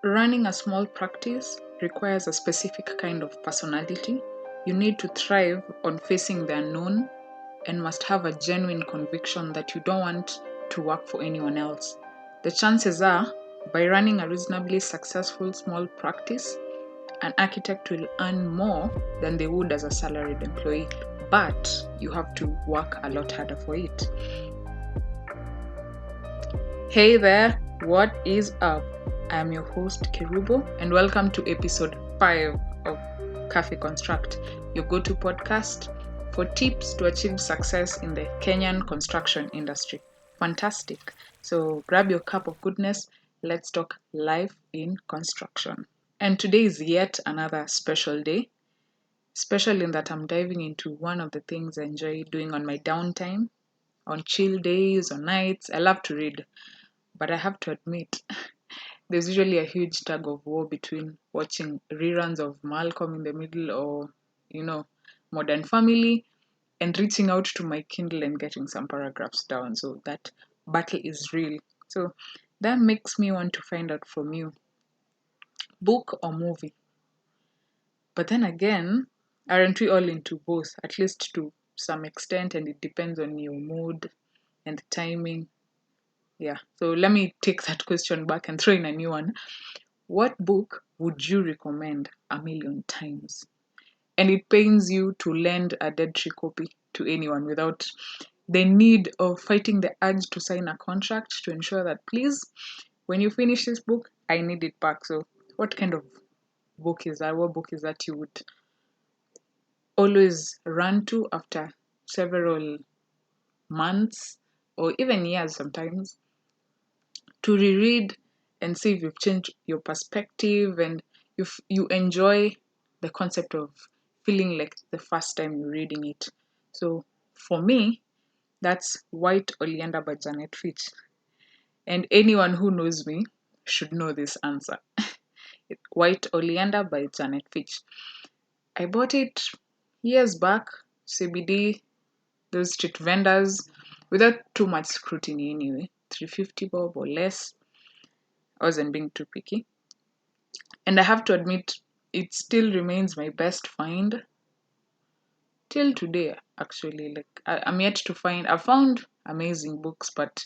Running a small practice requires a specific kind of personality. You need to thrive on facing the unknown and must have a genuine conviction that you don't want to work for anyone else. The chances are, by running a reasonably successful small practice, an architect will earn more than they would as a salaried employee, but you have to work a lot harder for it. Hey there, what is up? I am your host Kerubo, and welcome to episode 5 of Cafe Construct, your go-to podcast for tips to achieve success in the Kenyan construction industry. Fantastic. So grab your cup of goodness. Let's talk life in construction. And today is yet another special day. Special in that I'm diving into one of the things I enjoy doing on my downtime, on chill days or nights. I love to read. But I have to admit, there's usually a huge tug of war between watching reruns of Malcolm in the Middle or, Modern Family and reaching out to my Kindle and getting some paragraphs down. So that battle is real. So that makes me want to find out from you, book or movie? But then again, aren't we all into both, at least to some extent, and it depends on your mood and the timing. Yeah, so let me take that question back and throw in a new one. What book would you recommend a million times? And it pains you to lend a dead tree copy to anyone without the need of fighting the urge to sign a contract to ensure that, please, when you finish this book, I need it back. So, what kind of book is that? What book is that you would always run to after several months or even years sometimes to reread and see if you've changed your perspective and you enjoy the concept of feeling like the first time you're reading it. So for me, that's White Oleander by Janet Fitch. And anyone who knows me should know this answer. White Oleander by Janet Fitch. I bought it years back, CBD, those street vendors, without too much scrutiny anyway. 350 bob or less. I wasn't being too picky. And I have to admit, it still remains my best find till today, actually. Like, I'm yet to find, I found amazing books, but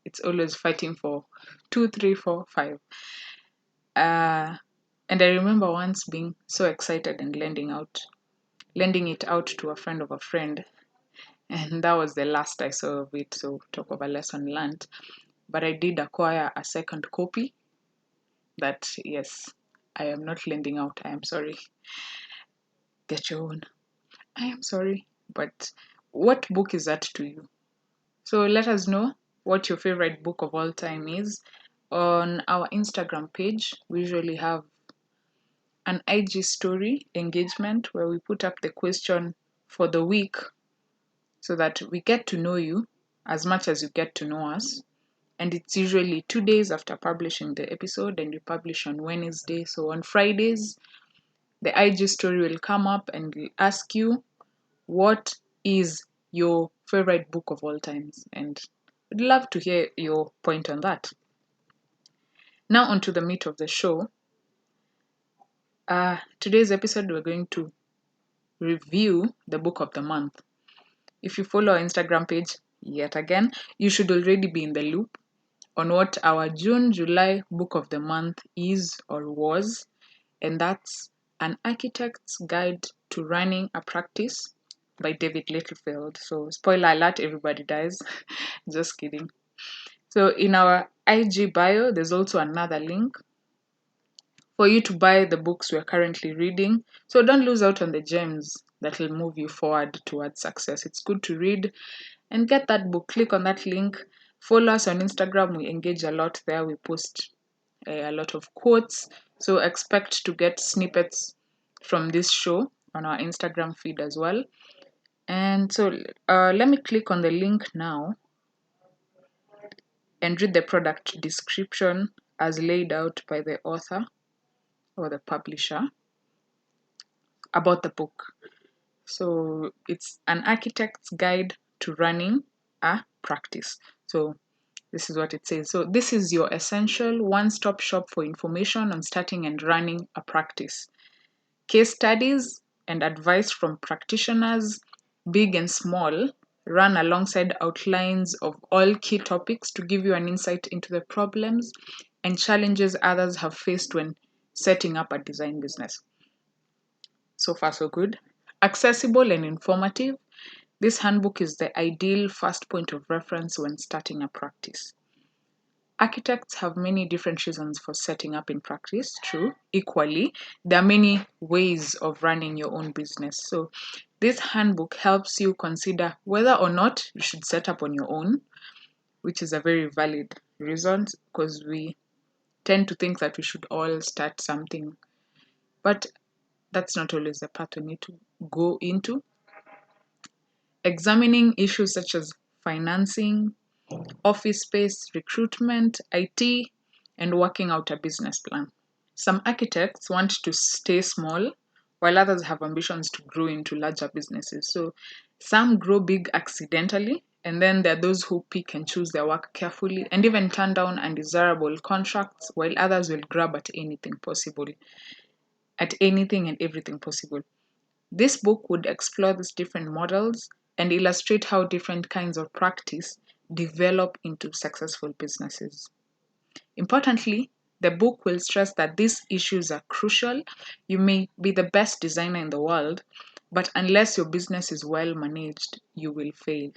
it's always fighting for 2, 3, 4, 5. And I remember once being so excited and lending it out to a friend of a friend. And that was the last I saw of it. So, talk of a lesson learned. But I did acquire a second copy that, yes, I am not lending out. I am sorry. Get your own. I am sorry. But what book is that to you? So let us know what your favorite book of all time is. On our Instagram page, we usually have an IG story engagement where we put up the question for the week so that we get to know you as much as you get to know us. And it's usually 2 days after publishing the episode, and we publish on Wednesday. So on Fridays, the IG story will come up and we'll ask you what is your favorite book of all times, and I'd love to hear your point on that. Now on to the meat of the show. Today's episode, we're going to review the book of the month. If you follow our Instagram page, yet again, you should already be in the loop on what our June-July book of the month is or was, and that's An Architect's Guide to Running a Practice by David Littlefield. So, spoiler alert, everybody dies. Just kidding. So, in our IG bio, there's also another link for you to buy the books we're currently reading. So, don't lose out on the gems that will move you forward towards success. It's good to read and get that book. Click on that link. Follow us on Instagram. We engage a lot there. We post a lot of quotes. So expect to get snippets from this show on our Instagram feed as well. And so let me click on the link now and read the product description as laid out by the author or the publisher about the book. So it's An Architect's Guide to Running a Practice. So This is what it says. So, this is your essential one stop shop for information on starting and running a practice. Case studies and advice from practitioners, big and small, run alongside outlines of all key topics to give you an insight into the problems and challenges others have faced when setting up a design business. So far, so good. Accessible and informative, this handbook is the ideal first point of reference when starting a practice. Architects have many different reasons for setting up in practice, true. Equally, there are many ways of running your own business. So, this handbook helps you consider whether or not you should set up on your own, which is a very valid reason because we tend to think that we should all start something, but that's not always the path we need to go into. Examining issues such as financing, office space, recruitment, IT, and working out a business plan. Some architects want to stay small, while others have ambitions to grow into larger businesses. So some grow big accidentally, and then there are those who pick and choose their work carefully and even turn down undesirable contracts, while others will grab at anything possible, at anything and everything possible. This book would explore these different models and illustrate how different kinds of practice develop into successful businesses. Importantly, the book will stress that these issues are crucial. You may be the best designer in the world, but unless your business is well managed, you will fail.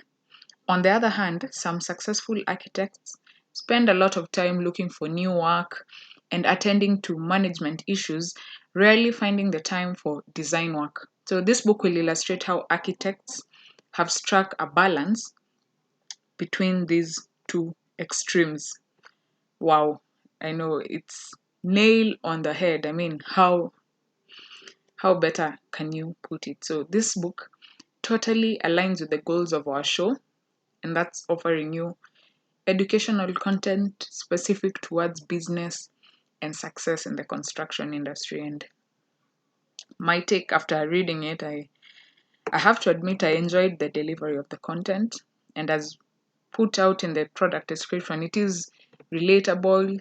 On the other hand, some successful architects spend a lot of time looking for new work and attending to management issues, rarely finding the time for design work. So, this book will illustrate how architects have struck a balance between these two extremes. Wow, I know it's nail on the head. I mean, how better can you put it? So, this book totally aligns with the goals of our show, and that's offering you educational content specific towards business and success in the construction industry. And my take after reading it, I have to admit I enjoyed the delivery of the content. And as put out in the product description, it is relatable,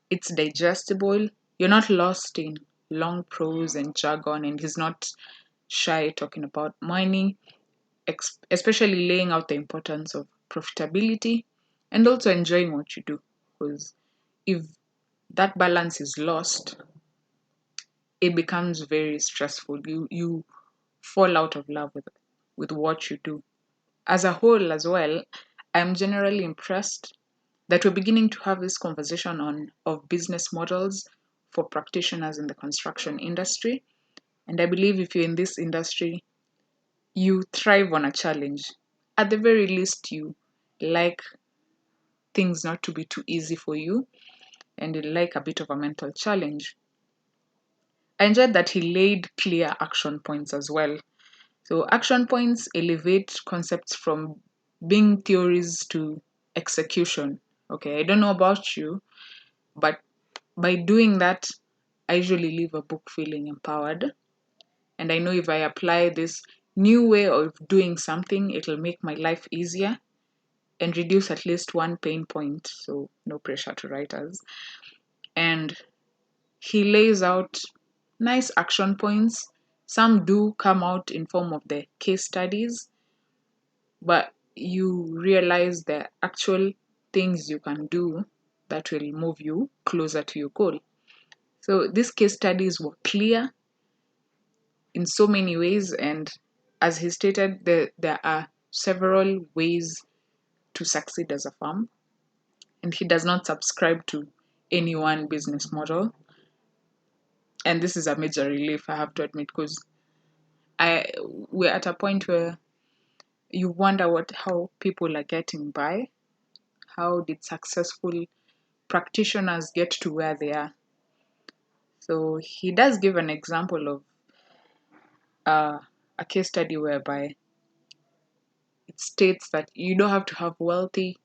it's digestible, you're not lost in long prose and jargon, and he's not shy talking about money, especially laying out the importance of profitability and also enjoying what you do. Because if that balance is lost, it becomes very stressful. You fall out of love with what you do. As a whole, as well, I'm generally impressed that we're beginning to have this conversation on of business models for practitioners in the construction industry. And I believe if you're in this industry, you thrive on a challenge. At the very least, you like things not to be too easy for you and you like a bit of a mental challenge. I enjoyed that he laid clear action points as well. So, action points elevate concepts from being theories to execution. Okay, I don't know about you, but by doing that, I usually leave a book feeling empowered. And I know if I apply this new way of doing something, it'll make my life easier and reduce at least one pain point. So, no pressure to writers. And he lays out nice action points. Some do come out in form of the case studies, but you realize the actual things you can do that will move you closer to your goal. So these case studies were clear in so many ways, and as he stated, there are several ways to succeed as a firm, and he does not subscribe to any one business model. And this is a major relief, I have to admit, because we're at a point where you wonder what how people are getting by. How did successful practitioners get to where they are? So he does give an example of uh, a case study whereby it states that you don't have to have wealthy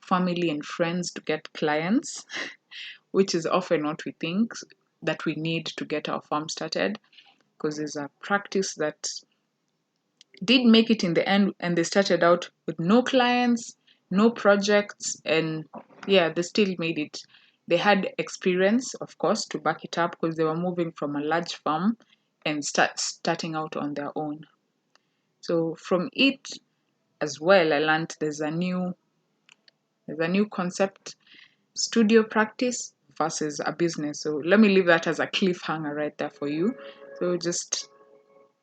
family and friends to get clients, which is often what we think that we need to get our farm started, because there's a practice that did make it in the end and they started out with no clients no projects, and yeah, they still made it. They had experience, of course, to back it up because they were moving from a large farm and starting out on their own. So from it as well, I learned there's a new concept: studio practice versus a business. So let me leave that as a cliffhanger right there for you. So just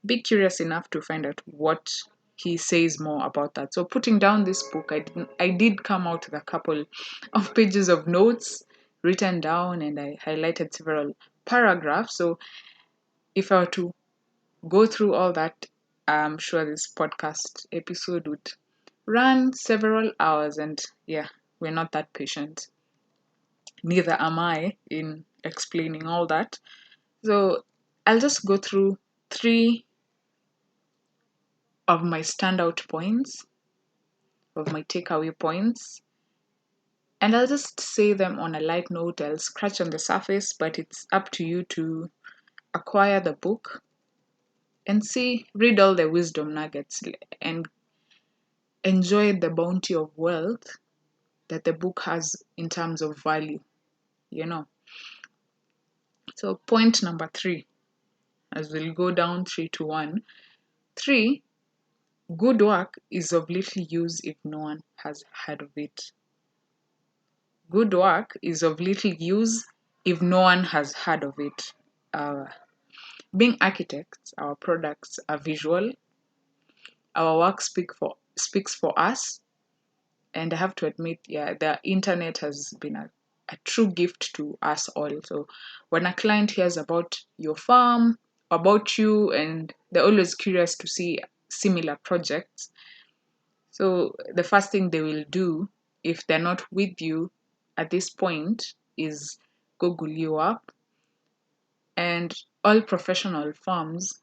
be curious enough to find out what he says more about that. So putting down this book, I did come out with a couple of pages of notes written down, and I highlighted several paragraphs. So if I were to go through all that, I'm sure this podcast episode would run several hours, and yeah, we're not that patient. Neither am I in explaining all that. So I'll just go through three of my standout points, of my takeaway points, and I'll just say them on a light note. I'll scratch on the surface, but it's up to you to acquire the book and read all the wisdom nuggets and enjoy the bounty of wealth that the book has in terms of value, you know. So, point number 3, as we'll go down 3 to 1. 3, good work is of little use if no one has heard of it. Good work is of little use if no one has heard of it. Being architects, our products are visual. Our work speaks for us. And I have to admit, yeah, the internet has been a true gift to us all. So when a client hears about your farm, about you, and they're always curious to see similar projects, so the first thing they will do if they're not with you at this point is Google you up. And all professional firms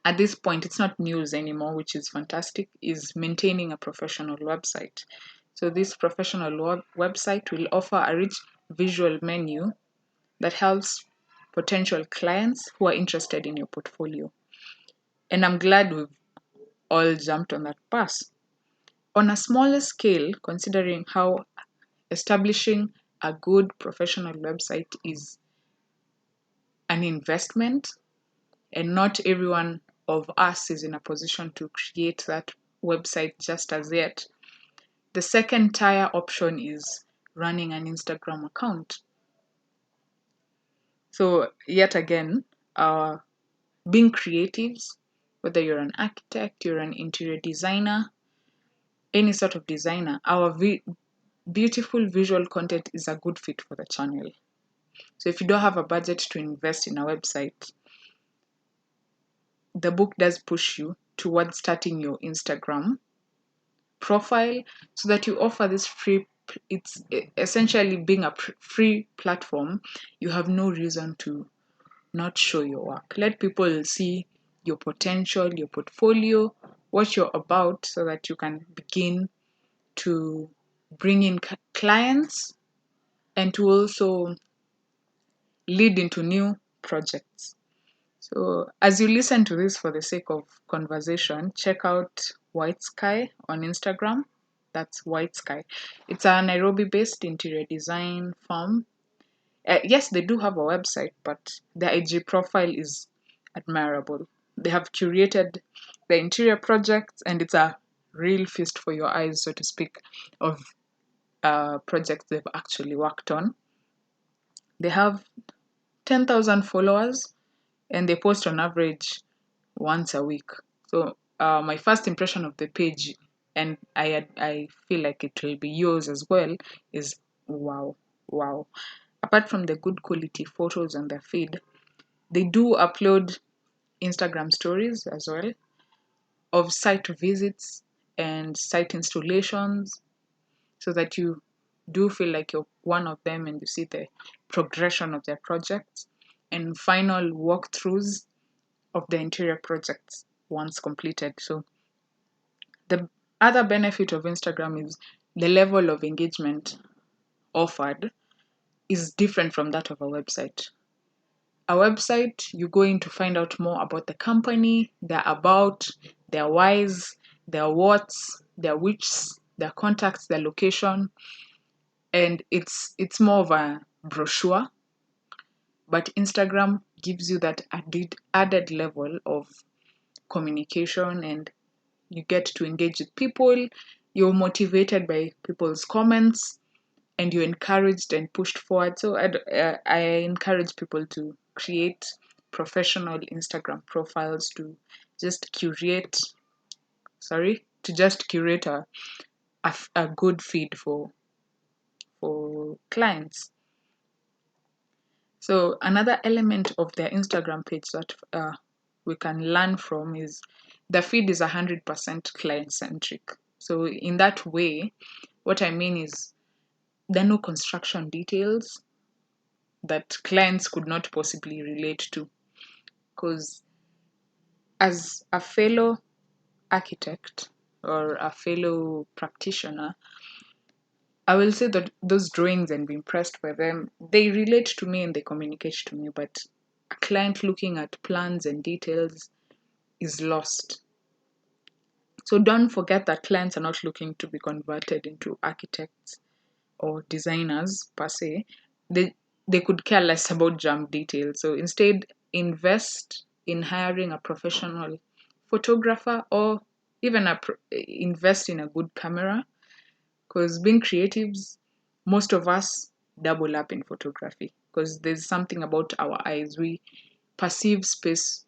at this point, it's not news anymore, which is fantastic, is maintaining a professional website. So this professional website will offer a rich visual menu that helps potential clients who are interested in your portfolio. And I'm glad we've all jumped on that bus. On a smaller scale, considering how establishing a good professional website is an investment, and not everyone of us is in a position to create that website just as yet. The second tier option is running an Instagram account. So, yet again, being creatives, whether you're an architect, you're an interior designer, any sort of designer, our beautiful visual content is a good fit for the channel. So, if you don't have a budget to invest in a website, the book does push you towards starting your Instagram profile so that you offer this free. It's essentially being a free platform. You have no reason to not show your work. Let people see your potential, your portfolio, what you're about, so that you can begin to bring in clients and to also lead into new projects. So, as you listen to this for the sake of conversation, check out White Sky on Instagram. That's White Sky. It's a Nairobi based interior design firm. Yes, they do have a website, but their IG profile is admirable. They have curated the interior projects, and it's a real feast for your eyes, so to speak, of projects they've actually worked on. They have 10,000 followers, and they post on average once a week. So my first impression of the page, and I feel like it will be yours as well, is wow, wow. Apart from the good quality photos on their feed, they do upload Instagram stories as well of site visits and site installations, so that you do feel like you're one of them and you see the progression of their projects and final walkthroughs of the interior projects once completed. So the other benefit of Instagram is the level of engagement offered is different from that of a website. A website, you go in to find out more about the company, their about, their whys, their whats, their whichs, their contacts, their location, and it's more of a brochure. But Instagram gives you that added level of communication, and you get to engage with people. You're motivated by people's comments, and you're encouraged and pushed forward. So I encourage people to create professional Instagram profiles, to just curate, a good feed for clients. So another element of their Instagram page that we can learn from is the feed is 100% client centric. So in that way, what I mean is there are no construction details that clients could not possibly relate to. Because as a fellow architect or a fellow practitioner, I will say that those drawings and be impressed by them, they relate to me and they communicate to me, but a client looking at plans and details is lost. So don't forget that clients are not looking to be converted into architects or designers per se. They could care less about jump details. So instead, invest in hiring a professional photographer, or even invest in a good camera, because being creatives, most of us double up in photography because there's something about our eyes. We perceive space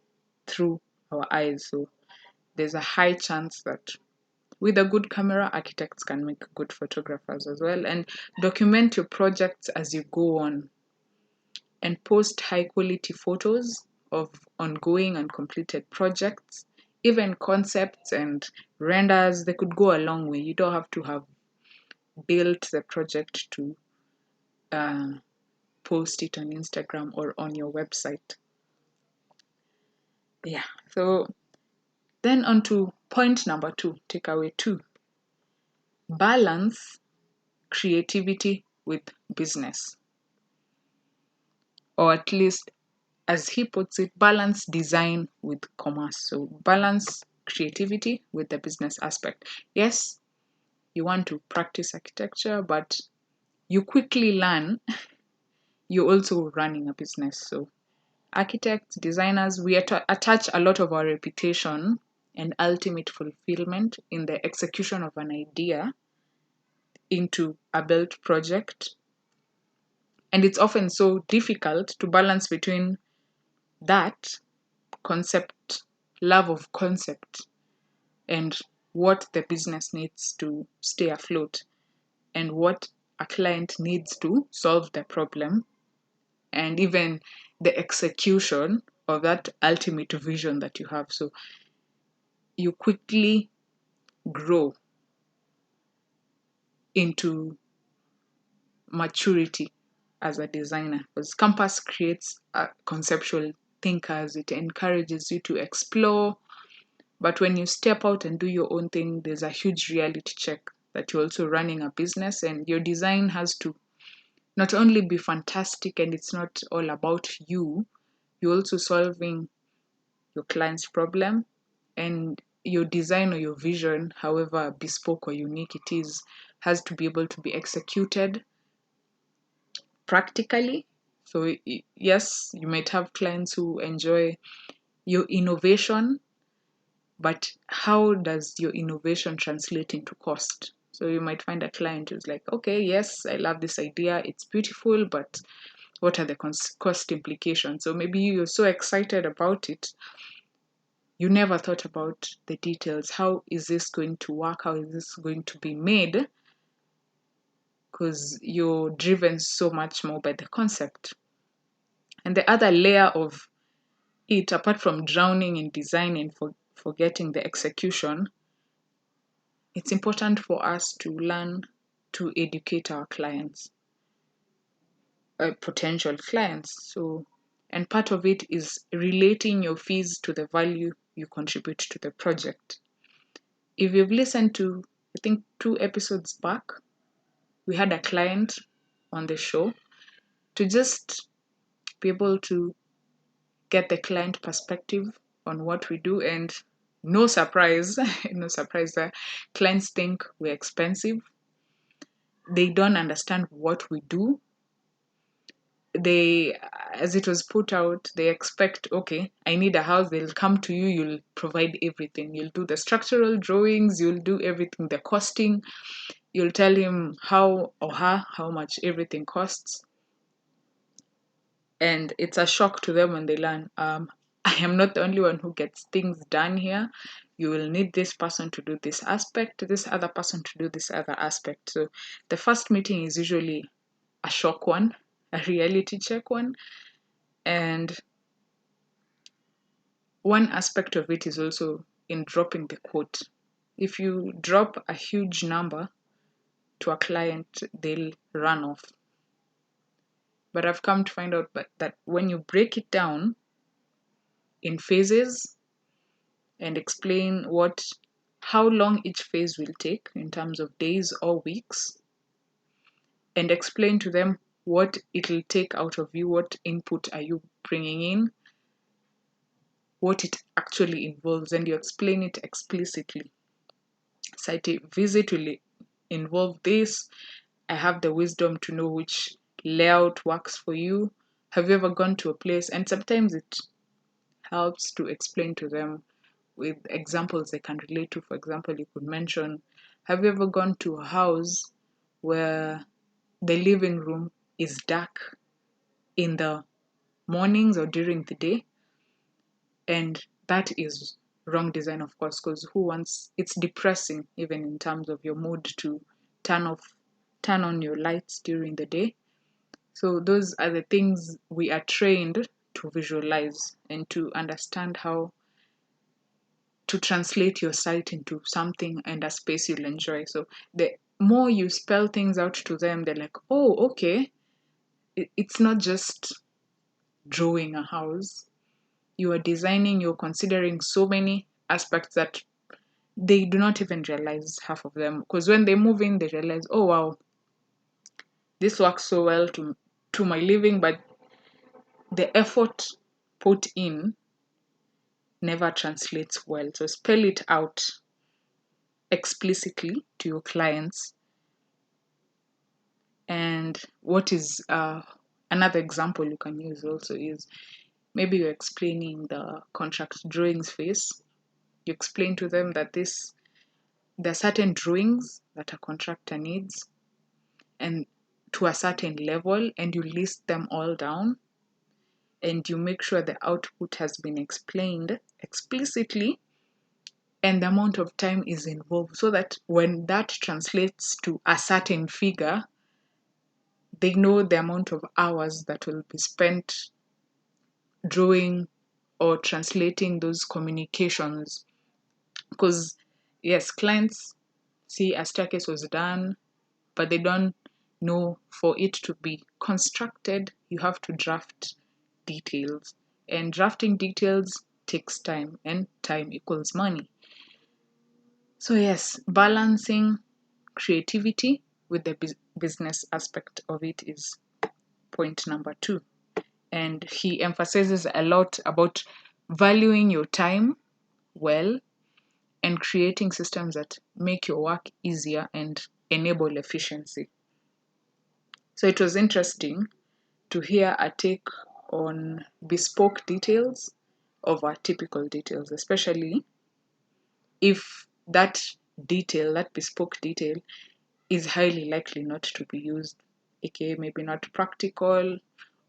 through our eyes. So there's a high chance that with a good camera, architects can make good photographers as well. And document your projects as you go on, and post high quality photos of ongoing and completed projects. Even concepts and renders, they could go a long way. You don't have to have built the project to uh, post it on Instagram or on your website. Yeah, so then on to point number 2, takeaway 2. Balance creativity with business. Or at least, as he puts it, balance design with commerce. So balance creativity with the business aspect. Yes, you want to practice architecture, but you quickly learn you're also running a business. So architects, designers, we attach a lot of our reputation and ultimate fulfillment in the execution of an idea into a built project. And it's often so difficult to balance between that concept, love of concept, and what the business needs to stay afloat, and what a client needs to solve the problem, and even the execution of that ultimate vision that you have. So you quickly grow into maturity as a designer, because Campus creates conceptual thinkers. It encourages you to explore, but when you step out and do your own thing, there's a huge reality check that you're also running a business, and your design has to not only be fantastic, and it's not all about you, you're also solving your client's problem, and your design or your vision, however bespoke or unique it is, has to be able to be executed practically. So yes, you might have clients who enjoy your innovation, but how does your innovation translate into cost? So you might find a client who's like, okay, yes, I love this idea, it's beautiful, but what are the cost implications? So maybe you're so excited about it, you never thought about the details. How is this going to work? How is this going to be made? Because you're driven so much more by the concept. And the other layer of it, apart from drowning in design and forgetting the execution, it's important for us to learn to educate our clients, potential clients. So, and part of it is relating your fees to the value you contribute to the project. If you've listened to, I think 2 episodes back, we had a client on the show to just be able to get the client perspective on what we do. And no surprise, no surprise there. Clients think we're expensive. They don't understand what we do. They, as it was put out, they expect, okay, I need a house. They'll come to you, you'll provide everything. You'll do the structural drawings, you'll do everything, the costing. You'll tell him how or her how much everything costs. And it's a shock to them when they learn, I am not the only one who gets things done here. You will need this person to do this aspect, this other person to do this other aspect. So the first meeting is usually a shock one, a reality check one. And one aspect of it is also in dropping the quote. If you drop a huge number to a client, they'll run off. But I've come to find out that when you break it down in phases and explain how long each phase will take in terms of days or weeks, and explain to them what it'll take out of you, what input are you bringing in, what it actually involves, and you explain it explicitly. Site visit will involve this. I have the wisdom to know which layout works for you. Have you ever gone to a place? And sometimes it helps to explain to them with examples they can relate to. For example, you could mention, have you ever gone to a house where the living room is dark in the mornings or during the day? And that is wrong design, of course, because it's depressing even in terms of your mood to turn on your lights during the day. So those are the things we are trained to visualize and to understand how to translate your site into something and a space you'll enjoy. So the more you spell things out to them, they're like, oh, okay, it's not just drawing a house. You are designing, you're considering so many aspects that they do not even realize, half of them. Because when they move in, they realize, oh, wow, this works so well to my living, but the effort put in never translates well. So spell it out explicitly to your clients. And what is another example you can use also is maybe you're explaining the contract drawings phase. You explain to them that there are certain drawings that a contractor needs and to a certain level, and you list them all down, and you make sure the output has been explained explicitly and the amount of time is involved, so that when that translates to a certain figure, they know the amount of hours that will be spent drawing or translating those communications. Because yes, clients see a staircase was done, but they don't know for it to be constructed, you have to draft details. And drafting details takes time, and time equals money. So yes, balancing creativity with the business aspect of it is point number 2. And he emphasizes a lot about valuing your time well and creating systems that make your work easier and enable efficiency. So it was interesting to hear a take on bespoke details over typical details, especially if that bespoke detail, is highly likely not to be used, aka maybe not practical,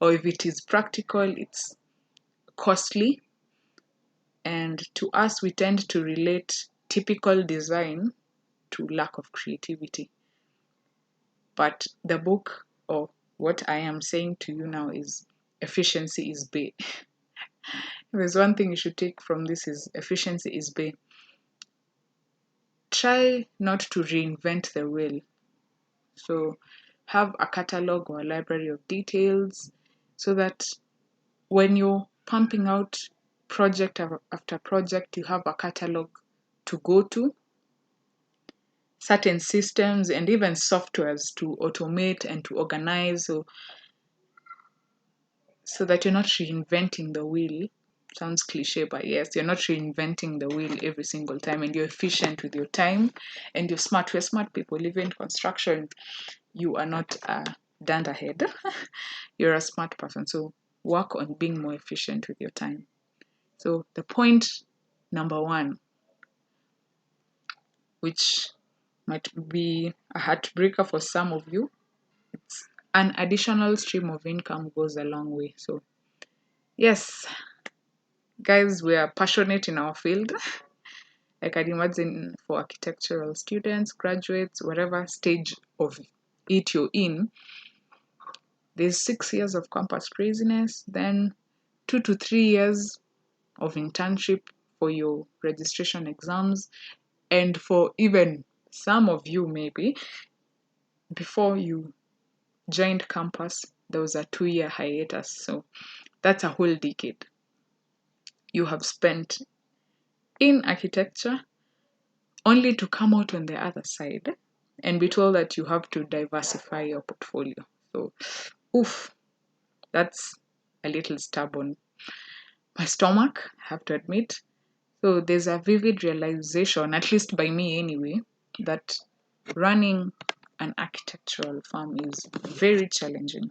or if it is practical, it's costly. And to us, we tend to relate typical design to lack of creativity. But the book, or what I am saying to you now, is efficiency is bay. There's one thing you should take from this is efficiency is bay. Try not to reinvent the wheel. So have a catalog or a library of details so that when you're pumping out project after project, you have a catalog to go to, certain systems and even softwares to automate and to organize, so that you're not reinventing the wheel. sounds cliche, but yes, you're not reinventing the wheel every single time, and you're efficient with your time, and you're smart. We're smart people. Even in construction, you are not done ahead. You're a smart person. So work on being more efficient with your time. So the point number one, which might be a heartbreaker for some of you, it's an additional stream of income goes a long way. So yes, guys, we are passionate in our field. I can imagine for architectural students, graduates, whatever stage of it you're in, there's 6 years of campus craziness, then 2 to 3 years of internship for your registration exams, and for even some of you, maybe before you joined campus, there was a 2 year hiatus. So that's a whole decade you have spent in architecture, only to come out on the other side and be told that you have to diversify your portfolio. So, oof, that's a little stubborn. My stomach, I have to admit. So, there's a vivid realization, at least by me anyway, that running an architectural firm is very challenging.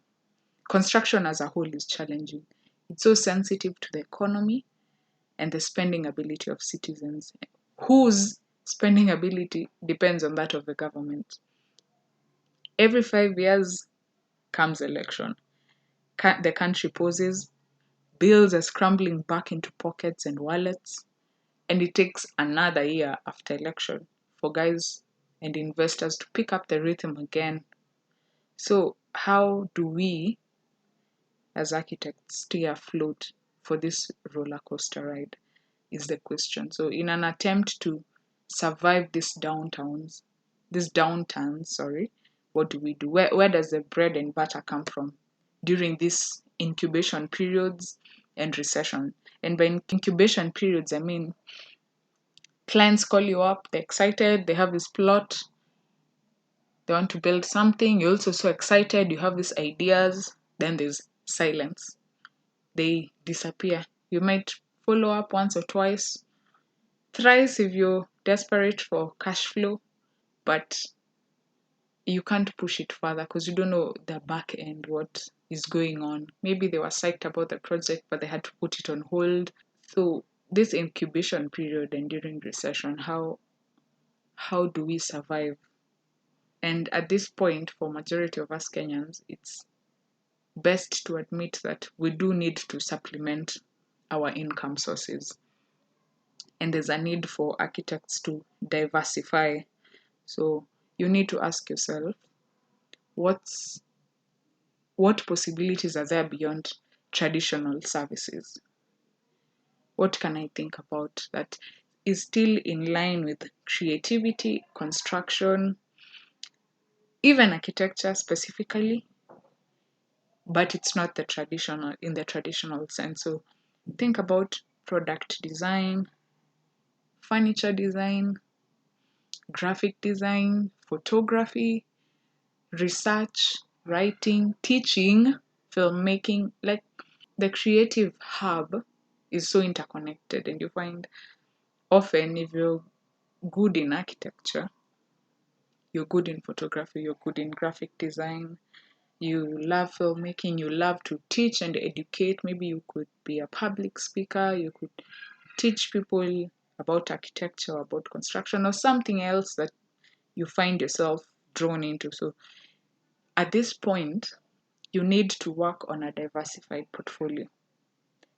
Construction as a whole is challenging. It's so sensitive to the economy and the spending ability of citizens, whose spending ability depends on that of the government. Every 5 years comes election. The country pauses, bills are scrambling back into pockets and wallets, and it takes another year after election for guys and investors to pick up the rhythm again. So, how do we as architects stay afloat for this roller coaster ride? Is the question. So, in an attempt to survive these downturns, sorry, what do we do? Where does the bread and butter come from during these incubation periods and recession? And by incubation periods, I mean clients call you up, they're excited, they have this plot, they want to build something, you're also so excited, you have these ideas, then there's silence. They disappear. You might follow up once or twice, thrice if you're desperate for cash flow, but you can't push it further because you don't know the back end, what is going on. Maybe they were psyched about the project, but they had to put it on hold. So this incubation period and during recession, how do we survive? And at this point, for majority of us Kenyans, it's best to admit that we do need to supplement our income sources. And there's a need for architects to diversify. So you need to ask yourself, what possibilities are there beyond traditional services? What can I think about that is still in line with creativity, construction, even architecture specifically, but it's not in the traditional sense. So think about product design, furniture design, graphic design, photography, research, writing, teaching, filmmaking. Like the creative hub is so interconnected, and you find often if you're good in architecture, you're good in photography, you're good in graphic design, you love filmmaking, you love to teach and educate. Maybe you could be a public speaker, you could teach people about architecture, about construction, or something else that you find yourself drawn into. So at this point, you need to work on a diversified portfolio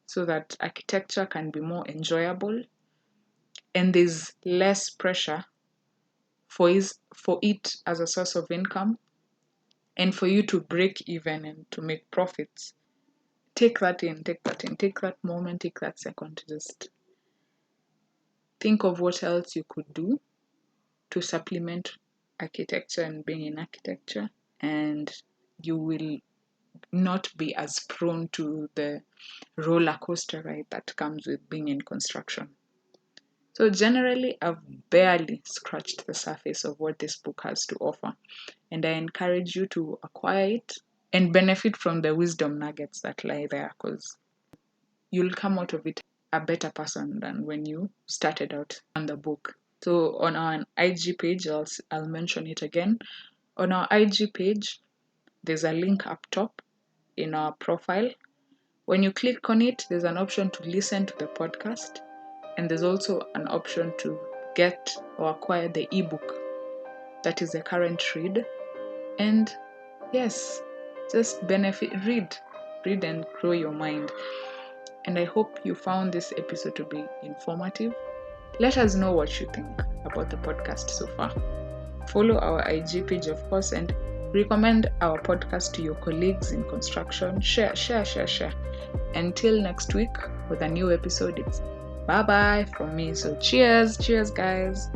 so that architecture can be more enjoyable and there's less pressure for it as a source of income and for you to break even and to make profits. Take that in, take that moment, take that second to just think of what else you could do to supplement architecture and being in architecture, and you will not be as prone to the roller coaster ride that comes with being in construction. So generally, I've barely scratched the surface of what this book has to offer, and I encourage you to acquire it and benefit from the wisdom nuggets that lie there, because you'll come out of it a better person than when you started out on the book. So on our IG page, I'll mention it again. On our IG page, there's a link up top in our profile. When you click on it, there's an option to listen to the podcast, and there's also an option to get or acquire the ebook that is the current read. And yes, just read and grow your mind. And I hope you found this episode to be informative. Let us know what you think about the podcast so far. Follow our IG page, of course, and recommend our podcast to your colleagues in construction. Share. Until next week with a new episode, it's bye-bye from me. So cheers guys.